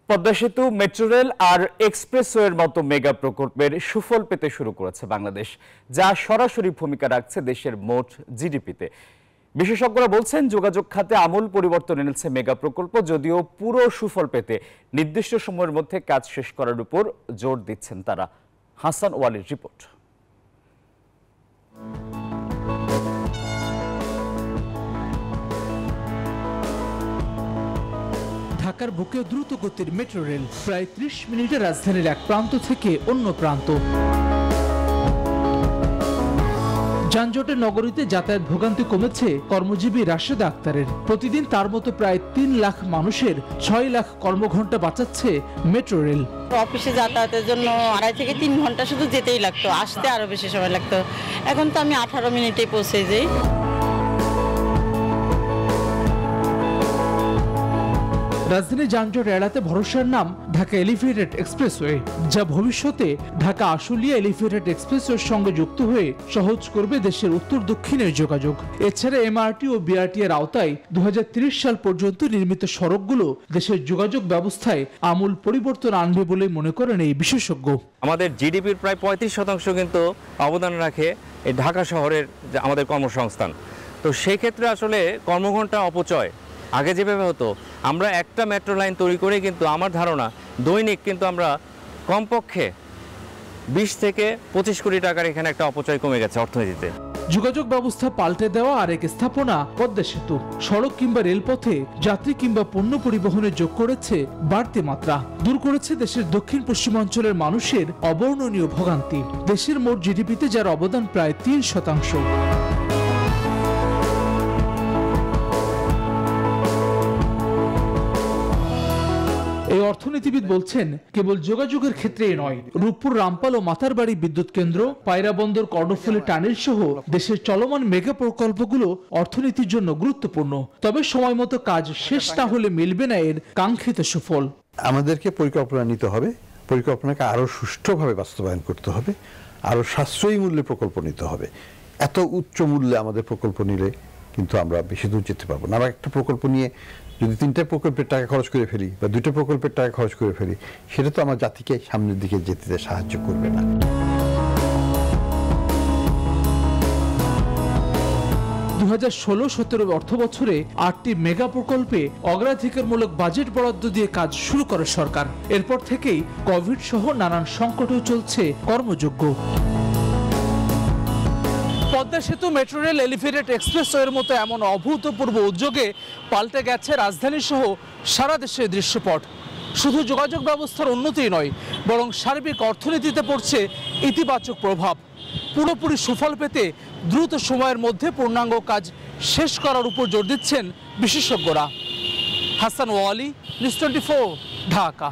পদ্মা সেতু, metro rail আর এক্সপ্রেসওয়ের মতো mega প্রকল্পের সুফল পেতে শুরু করেছে বাংলাদেশ, যা সরাসরি ভূমিকা রাখছে দেশের মোট জিডিপিতে। বিশেষজ্ঞরা বলছেন, যোগাযোগ খাতে আমূল পরিবর্তন এনেছে মেগা প্রকল্প, যদিও পুরো সুফল পেতে নির্দিষ্ট সময়ের মধ্যে কাজ শেষ করার উপর জোর দিচ্ছেন তারা। হাসান ওয়ালির রিপোর্ট। ঢাকার বুকে দ্রুত গতির মেট্রো রেল প্রায় ৩০ মিনিটে রাজধানীর এক প্রান্ত থেকে অন্য প্রান্ত। যানজটে নগরীতে যাতায়াত ভোগান্তি কমেছে কর্মজীবী রাশেদা আক্তারের। প্রতিদিন তার মতো প্রায় ৩ লাখ মানুষের ৬ লাখ কর্মঘণ্টা বাঁচাচ্ছে মেট্রো রেল। অফিসে যাতায়াতের জন্য ২.৫ থেকে ৩ ঘন্টা শুধু যেতেই লাগতো, আসতে আরো বেশি সময় লাগতো। এখন তো আমি ১৮ মিনিটেই পৌঁছে যাই। রাজধানী যানজট এড়াতে ভরসার নাম ঢাকা এলিভেটেড এক্সপ্রেসওয়ে, যা ভবিষ্যতে ঢাকা আশুলিয়া এলিভেটেড এক্সপ্রেসওয়ের সঙ্গে যুক্ত হয়ে সহজ করবে দেশের উত্তর দক্ষিণের যোগাযোগ। এছাড়া এমআরটি ও বিআরটি এর আওতায় ২০৩০ সাল পর্যন্ত নির্মিত সড়কগুলো দেশের যোগাযোগ ব্যবস্থায় আমূল পরিবর্তন আনবে বলে মনে করেন এই বিশেষজ্ঞ। আমাদের জিডিপির প্রায় ৩৫% কিন্তু অবদান রাখে এই ঢাকা শহরের আমাদের কর্মসংস্থান। তো সেই ক্ষেত্রে আসলে কর্মঘণ্টা অপচয় আগে যেভাবে হতো, আমরা একটা মেট্রো লাইন তৈরি করে কিন্তু আমার ধারণা দৈনিক কিন্তু আমরা কমপক্ষে ২০ থেকে ২৫ কোটি টাকার এখানে একটা অপচয় কমে গেছে অর্থনীতিতে। যোগাযোগ ব্যবস্থা পাল্টে দেওয়া আরেক স্থাপনা পদ্মা সেতু, সড়ক কিংবা রেলপথে যাত্রী কিংবা পণ্য পরিবহনে যোগ করেছে বাড়তি মাত্রা, দূর করেছে দেশের দক্ষিণ পশ্চিমাঞ্চলের মানুষের অবর্ণনীয় ভোগান্তি। দেশের মোট জিডিপিতে যার অবদান প্রায় ৩%। এই অর্থনীতিবিদ বলছেন, কেবল যোগাযোগের ক্ষেত্রেই নয়, রূপপুর, রামপাল ও মাতারবাড়ি বিদ্যুৎ কেন্দ্র, পায়রা বন্দর, কর্ণফুলী টানেল সহ দেশের চলমান মেগা প্রকল্পগুলো অর্থনীতির জন্য গুরুত্বপূর্ণ। তবে সময় মতো কাজ শেষ না হলে মিলবে না এর কাঙ্ক্ষিত সুফল। আমাদেরকে পরিকল্পনা নিতে হবে, পরিকল্পনাকে আরো সুষ্ঠুভাবে বাস্তবায়ন করতে হবে, আরো সাশ্রয়ী মূল্যে প্রকল্প নিতে হবে। এত উচ্চ মূল্যে আমাদের প্রকল্প নিলে কিন্তু আমরা বেশি দূর যেতে পারবো না। আমরা একটা প্রকল্প নিয়ে যদি ৩টা প্রকল্পের টাকা খরচ করে ফেলি বা ২টা প্রকল্পের টাকা খরচ করে ফেলি, সেটা তো আমার জাতিকে সামনের দিকে যেতে সাহায্য করবে না। ২০১৬-১৭ অর্থ বছরে ৮টি মেগা প্রকল্পে অগ্রাধিকারমূলক বাজেট বরাদ্দ দিয়ে কাজ শুরু করে সরকার। এরপর থেকেই কোভিড সহ নানান সংকটও চলছে কর্মযোগ্য। পদ্মা সেতু, মেট্রো রেল, এলিভেটেড এক্সপ্রেসওয়ের মতো এমন অভূতপূর্ব উদ্যোগে পাল্টে গেছে রাজধানী সহ সারা দেশের দৃশ্যপট। শুধু যোগাযোগ ব্যবস্থার উন্নতি নয়, বরং সার্বিক অর্থনীতিতে পড়ছে ইতিবাচক প্রভাব। পুরোপুরি সুফল পেতে দ্রুত সময়ের মধ্যে পূর্ণাঙ্গ কাজ শেষ করার উপর জোর দিচ্ছেন বিশেষজ্ঞরা। হাসান ওয়ালি, নিউজ 24, ঢাকা।